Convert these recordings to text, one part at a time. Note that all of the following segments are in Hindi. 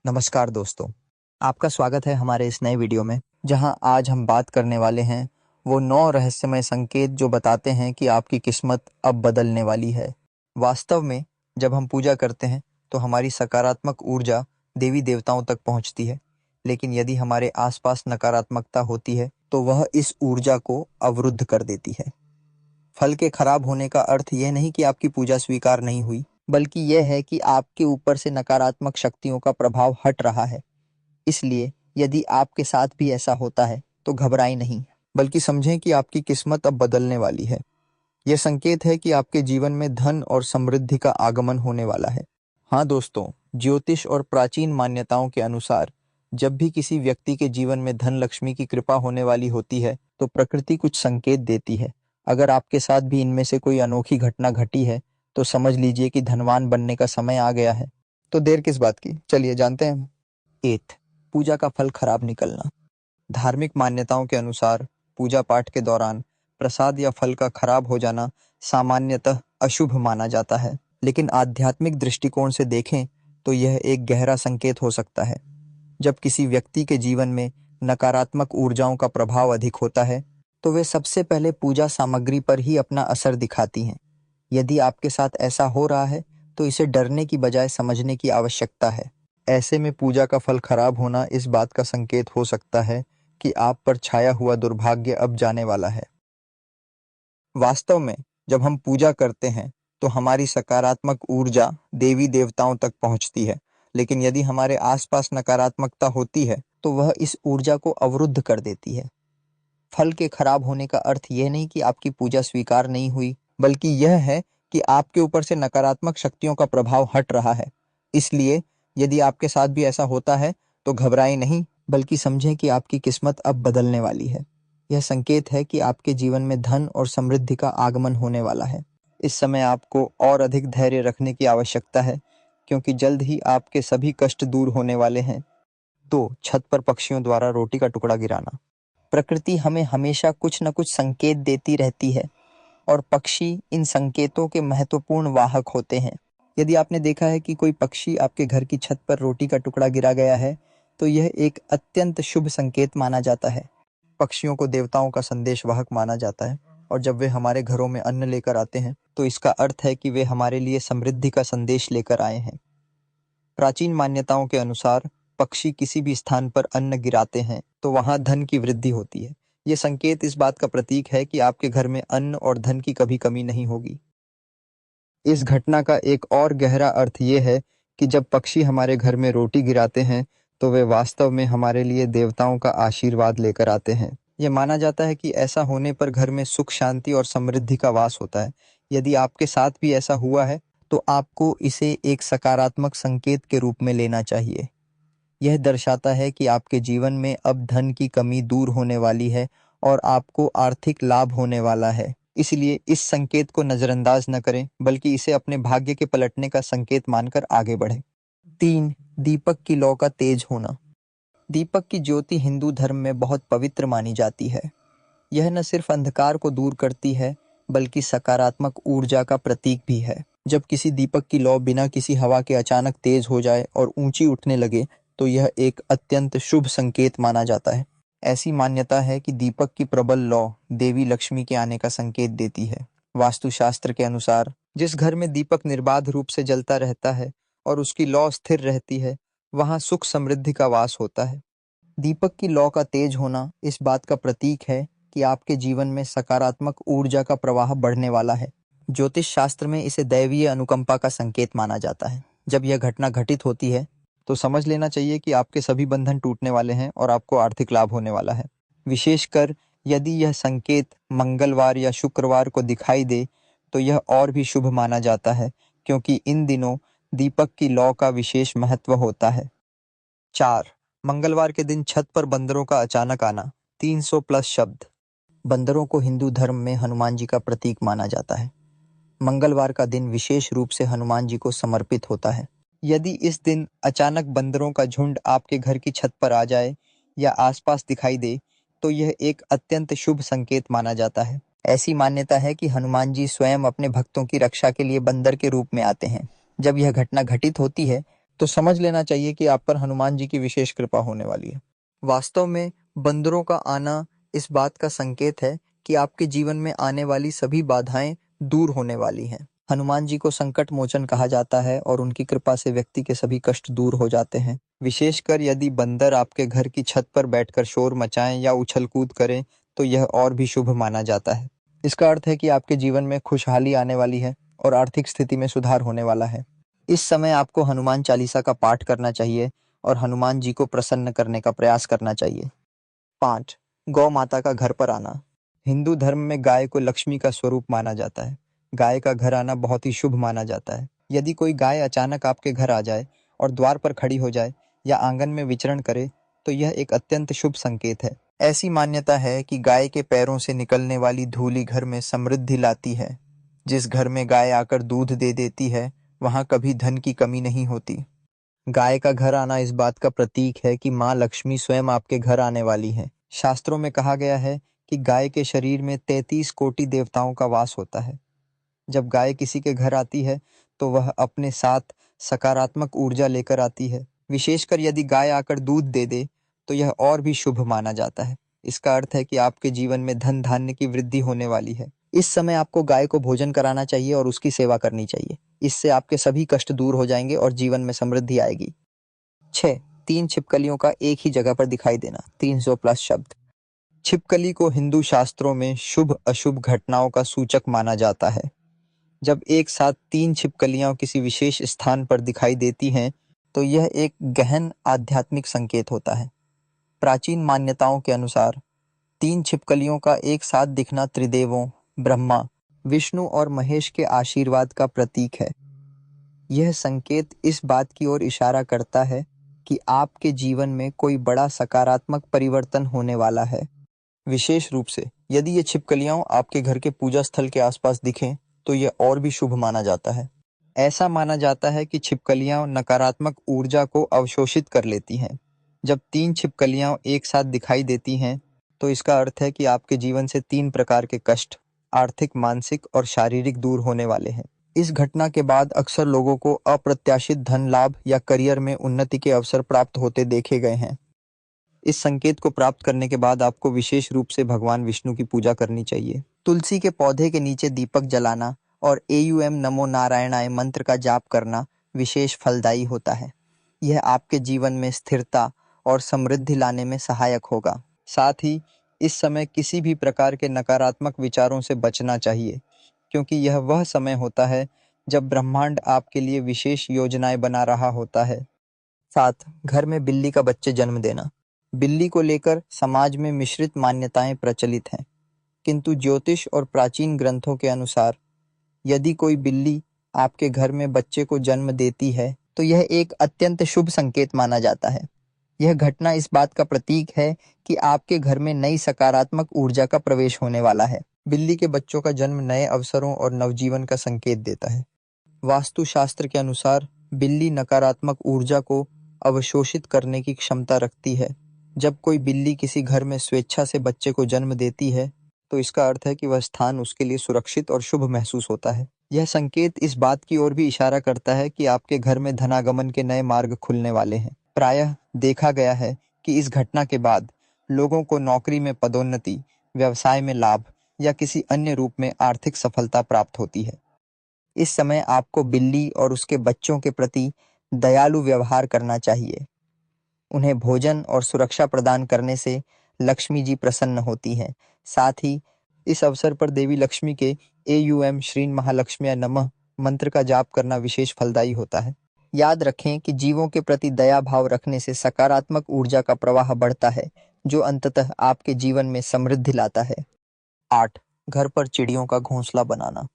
नमस्कार दोस्तों, आपका स्वागत है हमारे इस नए वीडियो में, जहां आज हम बात करने वाले हैं वो 9 रहस्यमय संकेत जो बताते हैं कि आपकी किस्मत अब बदलने वाली है। वास्तव में जब हम पूजा करते हैं तो हमारी सकारात्मक ऊर्जा देवी देवताओं तक पहुंचती है, लेकिन यदि हमारे आसपास नकारात्मकता होती है तो वह इस ऊर्जा को अवरुद्ध कर देती है। फल के खराब होने का अर्थ यह नहीं कि आपकी पूजा स्वीकार नहीं हुई, बल्कि यह है कि आपके ऊपर से नकारात्मक शक्तियों का प्रभाव हट रहा है। इसलिए यदि आपके साथ भी ऐसा होता है तो घबराएं नहीं, बल्कि समझें कि आपकी किस्मत अब बदलने वाली है। यह संकेत है कि आपके जीवन में धन और समृद्धि का आगमन होने वाला है। हाँ दोस्तों, ज्योतिष और प्राचीन मान्यताओं के अनुसार जब भी किसी व्यक्ति के जीवन में धन लक्ष्मी की कृपा होने वाली होती है तो प्रकृति कुछ संकेत देती है। अगर आपके साथ भी इनमें से कोई अनोखी घटना घटी है तो समझ लीजिए कि धनवान बनने का समय आ गया है। तो देर किस बात की, चलिए जानते हैं। 8, पूजा का फल खराब निकलना। धार्मिक मान्यताओं के अनुसार पूजा पाठ के दौरान प्रसाद या फल का खराब हो जाना सामान्यतः अशुभ माना जाता है, लेकिन आध्यात्मिक दृष्टिकोण से देखें तो यह एक गहरा संकेत हो सकता है। जब किसी व्यक्ति के जीवन में नकारात्मक ऊर्जाओं का प्रभाव अधिक होता है तो वे सबसे पहले पूजा सामग्री पर ही अपना असर दिखाती हैं। यदि आपके साथ ऐसा हो रहा है तो इसे डरने की बजाय समझने की आवश्यकता है। ऐसे में पूजा का फल खराब होना इस बात का संकेत हो सकता है कि आप पर छाया हुआ दुर्भाग्य अब जाने वाला है। वास्तव में जब हम पूजा करते हैं तो हमारी सकारात्मक ऊर्जा देवी देवताओं तक पहुंचती है, लेकिन यदि हमारे आसपास नकारात्मकता होती है तो वह इस ऊर्जा को अवरुद्ध कर देती है। फल के खराब होने का अर्थ यह नहीं कि आपकी पूजा स्वीकार नहीं हुई, बल्कि यह है कि आपके ऊपर से नकारात्मक शक्तियों का प्रभाव हट रहा है। इसलिए यदि आपके साथ भी ऐसा होता है तो घबराएं नहीं, बल्कि समझें कि आपकी किस्मत अब बदलने वाली है। यह संकेत है कि आपके जीवन में धन और समृद्धि का आगमन होने वाला है। इस समय आपको और अधिक धैर्य रखने की आवश्यकता है, क्योंकि जल्द ही आपके सभी कष्ट दूर होने वाले हैं। तो छत पर पक्षियों द्वारा रोटी का टुकड़ा गिराना। प्रकृति हमें हमेशा कुछ न कुछ संकेत देती रहती है और पक्षी इन संकेतों के महत्वपूर्ण वाहक होते हैं। यदि आपने देखा है कि कोई पक्षी आपके घर की छत पर रोटी का टुकड़ा गिरा गया है तो यह एक अत्यंत शुभ संकेत माना जाता है। पक्षियों को देवताओं का संदेश वाहक माना जाता है और जब वे हमारे घरों में अन्न लेकर आते हैं तो इसका अर्थ है कि वे हमारे लिए समृद्धि का संदेश लेकर आए हैं। प्राचीन मान्यताओं के अनुसार पक्षी किसी भी स्थान पर अन्न गिराते हैं तो वहां धन की वृद्धि होती है। ये संकेत इस बात का प्रतीक है कि आपके घर में अन्न और धन की कभी कमी नहीं होगी। इस घटना का एक और गहरा अर्थ ये है कि जब पक्षी हमारे घर में रोटी गिराते हैं तो वे वास्तव में हमारे लिए देवताओं का आशीर्वाद लेकर आते हैं। यह माना जाता है कि ऐसा होने पर घर में सुख शांति और समृद्धि का वास होता है। यदि आपके साथ भी ऐसा हुआ है तो आपको इसे एक सकारात्मक संकेत के रूप में लेना चाहिए। यह दर्शाता है कि आपके जीवन में अब धन की कमी दूर होने वाली है और आपको आर्थिक लाभ होने वाला है। इसलिए इस संकेत को नजरअंदाज न करें, बल्कि इसे अपने भाग्य के पलटने का संकेत मानकर आगे बढ़ें। 3, दीपक की लौ का तेज होना। दीपक की ज्योति हिंदू धर्म में बहुत पवित्र मानी जाती है। यह न सिर्फ अंधकार को दूर करती है, बल्कि सकारात्मक ऊर्जा का प्रतीक भी है। जब किसी दीपक की लौ बिना किसी हवा के अचानक तेज हो जाए और ऊंची उठने लगे तो यह एक अत्यंत शुभ संकेत माना जाता है। ऐसी मान्यता है कि दीपक की प्रबल लौ देवी लक्ष्मी के आने का संकेत देती है। वास्तुशास्त्र के अनुसार जिस घर में दीपक निर्बाध रूप से जलता रहता है और उसकी लौ स्थिर रहती है, वहां सुख समृद्धि का वास होता है। दीपक की लौ का तेज होना इस बात का प्रतीक है कि आपके जीवन में सकारात्मक ऊर्जा का प्रवाह बढ़ने वाला है। ज्योतिष शास्त्र में इसे दैवीय अनुकंपा का संकेत माना जाता है। जब यह घटना घटित होती है तो समझ लेना चाहिए कि आपके सभी बंधन टूटने वाले हैं और आपको आर्थिक लाभ होने वाला है। विशेषकर यदि यह संकेत मंगलवार या शुक्रवार को दिखाई दे तो यह और भी शुभ माना जाता है, क्योंकि इन दिनों दीपक की लौ का विशेष महत्व होता है। 4, मंगलवार के दिन छत पर बंदरों का अचानक आना। 300 प्लस शब्द। बंदरों को हिंदू धर्म में हनुमान जी का प्रतीक माना जाता है। मंगलवार का दिन विशेष रूप से हनुमान जी को समर्पित होता है। यदि इस दिन अचानक बंदरों का झुंड आपके घर की छत पर आ जाए या आसपास दिखाई दे तो यह एक अत्यंत शुभ संकेत माना जाता है। ऐसी मान्यता है कि हनुमान जी स्वयं अपने भक्तों की रक्षा के लिए बंदर के रूप में आते हैं। जब यह घटना घटित होती है तो समझ लेना चाहिए कि आप पर हनुमान जी की विशेष कृपा होने वाली है। वास्तव में बंदरों का आना इस बात का संकेत है कि आपके जीवन में आने वाली सभी बाधाएं दूर होने वाली हैं। हनुमान जी को संकट मोचन कहा जाता है और उनकी कृपा से व्यक्ति के सभी कष्ट दूर हो जाते हैं। विशेषकर यदि बंदर आपके घर की छत पर बैठकर शोर मचाएं या उछल कूद करें तो यह और भी शुभ माना जाता है। इसका अर्थ है कि आपके जीवन में खुशहाली आने वाली है और आर्थिक स्थिति में सुधार होने वाला है। इस समय आपको हनुमान चालीसा का पाठ करना चाहिए और हनुमान जी को प्रसन्न करने का प्रयास करना चाहिए। 5. गौ माता का घर पर आना। हिंदू धर्म में गाय को लक्ष्मी का स्वरूप माना जाता है। गाय का घर आना बहुत ही शुभ माना जाता है। यदि कोई गाय अचानक आपके घर आ जाए और द्वार पर खड़ी हो जाए या आंगन में विचरण करे तो यह एक अत्यंत शुभ संकेत है। ऐसी मान्यता है कि गाय के पैरों से निकलने वाली धूली घर में समृद्धि लाती है। जिस घर में गाय आकर दूध दे देती है वहां कभी धन की कमी नहीं होती। गाय का घर आना इस बात का प्रतीक है कि माँ लक्ष्मी स्वयं आपके घर आने वाली है। शास्त्रों में कहा गया है कि गाय के शरीर में 33 कोटि देवताओं का वास होता है। जब गाय किसी के घर आती है तो वह अपने साथ सकारात्मक ऊर्जा लेकर आती है। विशेषकर यदि गाय आकर दूध दे दे तो यह और भी शुभ माना जाता है। इसका अर्थ है कि आपके जीवन में धन धान्य की वृद्धि होने वाली है। इस समय आपको गाय को भोजन कराना चाहिए और उसकी सेवा करनी चाहिए। इससे आपके सभी कष्ट दूर हो जाएंगे और जीवन में समृद्धि आएगी। 6. 3 छिपकलियों का एक ही जगह पर दिखाई देना। 300 प्लस शब्द। छिपकली को हिंदू शास्त्रों में शुभ अशुभ घटनाओं का सूचक माना जाता है। जब एक साथ 3 छिपकलियां किसी विशेष स्थान पर दिखाई देती हैं तो यह एक गहन आध्यात्मिक संकेत होता है। प्राचीन मान्यताओं के अनुसार 3 छिपकलियों का एक साथ दिखना त्रिदेवों ब्रह्मा, विष्णु और महेश के आशीर्वाद का प्रतीक है। यह संकेत इस बात की ओर इशारा करता है कि आपके जीवन में कोई बड़ा सकारात्मक परिवर्तन होने वाला है। विशेष रूप से यदि ये छिपकलियां आपके घर के पूजा स्थल के आसपास दिखें तो यह और भी शुभ माना जाता है। ऐसा माना जाता है कि छिपकलियां नकारात्मक ऊर्जा को अवशोषित कर लेती हैं। जब 3 छिपकलियां एक साथ दिखाई देती हैं तो इसका अर्थ है कि आपके जीवन से 3 प्रकार के कष्ट, आर्थिक, मानसिक और शारीरिक दूर होने वाले हैं। इस घटना के बाद अक्सर लोगों को अप्रत्याशित धन लाभ या करियर में उन्नति के अवसर प्राप्त होते देखे गए हैं। इस संकेत को प्राप्त करने के बाद आपको विशेष रूप से भगवान विष्णु की पूजा करनी चाहिए। तुलसी के पौधे के नीचे दीपक जलाना और AUM नमो नारायणाय मंत्र का जाप करना विशेष फलदायी होता है। यह आपके जीवन में स्थिरता और समृद्धि लाने में सहायक होगा। साथ ही इस समय किसी भी प्रकार के नकारात्मक विचारों से बचना चाहिए, क्योंकि यह वह समय होता है जब ब्रह्मांड आपके लिए विशेष योजनाएं बना रहा होता है। 7. घर में बिल्ली का बच्चे जन्म देना। बिल्ली को लेकर समाज में मिश्रित मान्यताएं प्रचलित हैं, किंतु ज्योतिष और प्राचीन ग्रंथों के अनुसार यदि कोई बिल्ली आपके घर में बच्चे को जन्म देती है तो यह एक अत्यंत शुभ संकेत माना जाता है। यह घटना इस बात का प्रतीक है कि आपके घर में नई सकारात्मक ऊर्जा का प्रवेश होने वाला है। बिल्ली के बच्चों का जन्म नए अवसरों और नवजीवन का संकेत देता है। वास्तुशास्त्र के अनुसार बिल्ली नकारात्मक ऊर्जा को अवशोषित करने की क्षमता रखती है। जब कोई बिल्ली किसी घर में स्वेच्छा से बच्चे को जन्म देती है तो इसका अर्थ है कि वह स्थान उसके लिए सुरक्षित और शुभ महसूस होता है। यह संकेत इस बात की ओर भी इशारा करता है कि आपके घर में धनागमन के नए मार्ग खुलने वाले हैं। प्रायः देखा गया है कि इस घटना के बाद लोगों को नौकरी में पदोन्नति, व्यवसाय में लाभ या किसी अन्य रूप में आर्थिक सफलता प्राप्त होती है। इस समय आपको बिल्ली और उसके बच्चों के प्रति दयालु व्यवहार करना चाहिए। उन्हें भोजन और सुरक्षा प्रदान करने से लक्ष्मी जी प्रसन्न होती हैं। साथ ही इस अवसर पर देवी लक्ष्मी के AUM श्रीं महालक्ष्म्या नमः मंत्र का जाप करना विशेष फलदायी होता है। याद रखें कि जीवों के प्रति दया भाव रखने से सकारात्मक ऊर्जा का प्रवाह बढ़ता है, जो अंततः आपके जीवन में समृद्धि लाता है। 8. घर पर चिड़ियों का घोंसला बनाना।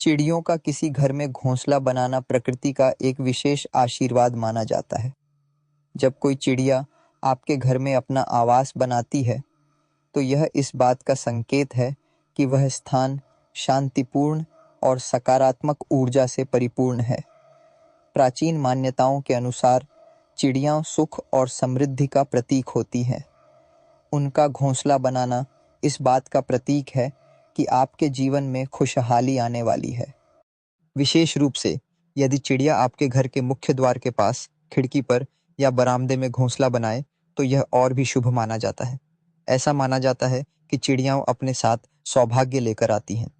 चिड़ियों का किसी घर में घोंसला बनाना प्रकृति का एक विशेष आशीर्वाद माना जाता है। जब कोई चिड़िया आपके घर में अपना आवास बनाती है तो यह इस बात का संकेत है कि वह स्थान शांतिपूर्ण और सकारात्मक ऊर्जा से परिपूर्ण है। प्राचीन मान्यताओं के अनुसार चिड़ियाँ सुख और समृद्धि का प्रतीक होती हैं। उनका घोंसला बनाना इस बात का प्रतीक है कि आपके जीवन में खुशहाली आने वाली है। विशेष रूप से यदि चिड़िया आपके घर के मुख्य द्वार के पास खिड़की पर या बरामदे में घोंसला बनाए तो यह और भी शुभ माना जाता है। ऐसा माना जाता है कि चिड़ियाँ अपने साथ सौभाग्य लेकर आती हैं।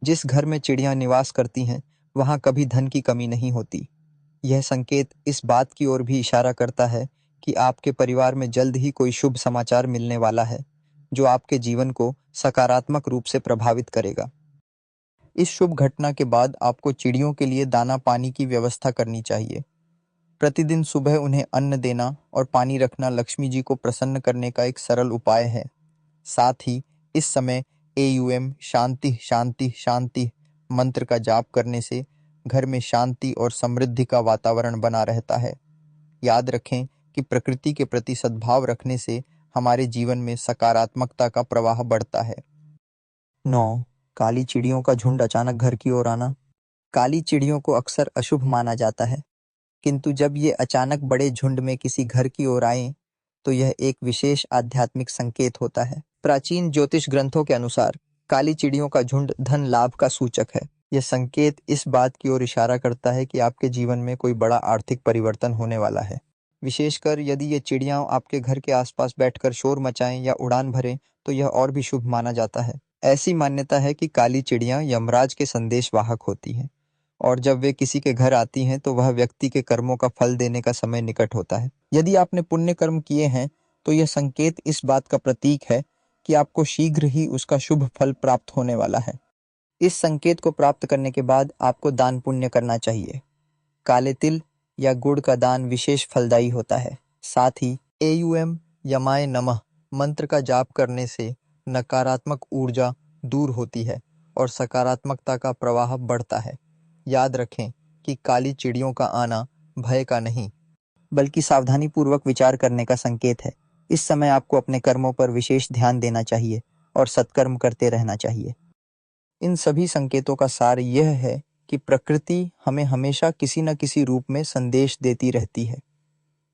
जिस घर में चिड़ियाँ निवास करती हैं वहाँ कभी धन की कमी नहीं होती। यह संकेत इस बात की ओर भी इशारा करता है कि आपके परिवार में जल्द ही कोई शुभ समाचार मिलने वाला है, जो आपके जीवन को सकारात्मक रूप से प्रभावित करेगा। इस शुभ घटना के बाद आपको चिड़ियों के लिए दाना पानी की व्यवस्था करनी चाहिए। प्रतिदिन सुबह उन्हें अन्न देना और पानी रखना लक्ष्मी जी को प्रसन्न करने का एक सरल उपाय है। साथ ही इस समय AUM शांति शांति शांति मंत्र का जाप करने से घर में शांति और समृद्धि का वातावरण बना रहता है। याद रखें कि प्रकृति के प्रति सद्भाव रखने से हमारे जीवन में सकारात्मकता का प्रवाह बढ़ता है। 9. काली चिड़ियों का झुंड अचानक घर की ओर आना। काली चिड़ियों को अक्सर अशुभ माना जाता है, किंतु जब ये अचानक बड़े झुंड में किसी घर की ओर आए तो यह एक विशेष आध्यात्मिक संकेत होता है। प्राचीन ज्योतिष ग्रंथों के अनुसार काली चिड़ियों का झुंड धन लाभ का सूचक है। यह संकेत इस बात की ओर इशारा करता है कि आपके जीवन में कोई बड़ा आर्थिक परिवर्तन होने वाला है। विशेषकर यदि ये चिड़ियाँ आपके घर के आसपास बैठकर शोर मचाएं या उड़ान भरें तो यह और भी शुभ माना जाता है। ऐसी मान्यता है कि काली चिड़ियाँ यमराज के संदेशवाहक होती हैं और जब वे किसी के घर आती हैं तो वह व्यक्ति के कर्मों का फल देने का समय निकट होता है। यदि आपने पुण्य कर्म किए हैं तो यह संकेत इस बात का प्रतीक है कि आपको शीघ्र ही उसका शुभ फल प्राप्त होने वाला है। इस संकेत को प्राप्त करने के बाद आपको दान पुण्य करना चाहिए। काले तिल या गुड़ का दान विशेष फलदायी होता है। साथ ही AUM यमाय नमः मंत्र का जाप करने से नकारात्मक ऊर्जा दूर होती है और सकारात्मकता का प्रवाह बढ़ता है। याद रखें कि काली चिड़ियों का आना भय का नहीं, बल्कि सावधानीपूर्वक विचार करने का संकेत है। इस समय आपको अपने कर्मों पर विशेष ध्यान देना चाहिए और सत्कर्म करते रहना चाहिए। इन सभी संकेतों का सार यह है कि प्रकृति हमें हमेशा किसी न किसी रूप में संदेश देती रहती है।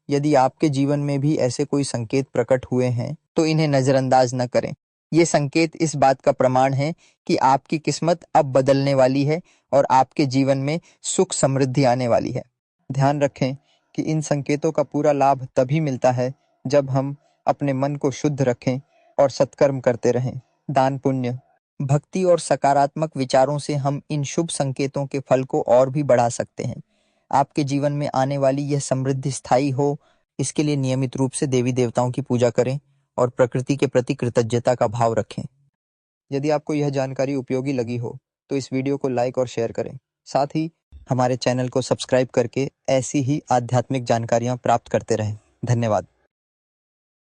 यदि आपके जीवन में भी ऐसे कोई संकेत प्रकट हुए हैं तो इन्हें नज़रअंदाज न करें। ये संकेत इस बात का प्रमाण है कि आपकी किस्मत अब बदलने वाली है और आपके जीवन में सुख समृद्धि आने वाली है। ध्यान रखें कि इन संकेतों का पूरा लाभ तभी मिलता है जब हम अपने मन को शुद्ध रखें और सत्कर्म करते रहें। दान पुण्य, भक्ति और सकारात्मक विचारों से हम इन शुभ संकेतों के फल को और भी बढ़ा सकते हैं। आपके जीवन में आने वाली यह समृद्धि स्थायी हो, इसके लिए नियमित रूप से देवी देवताओं की पूजा करें और प्रकृति के प्रति कृतज्ञता का भाव रखें। यदि आपको यह जानकारी उपयोगी लगी हो तो इस वीडियो को लाइक और शेयर करें। साथ ही हमारे चैनल को सब्सक्राइब करके ऐसी ही आध्यात्मिक जानकारियाँ प्राप्त करते रहें। धन्यवाद।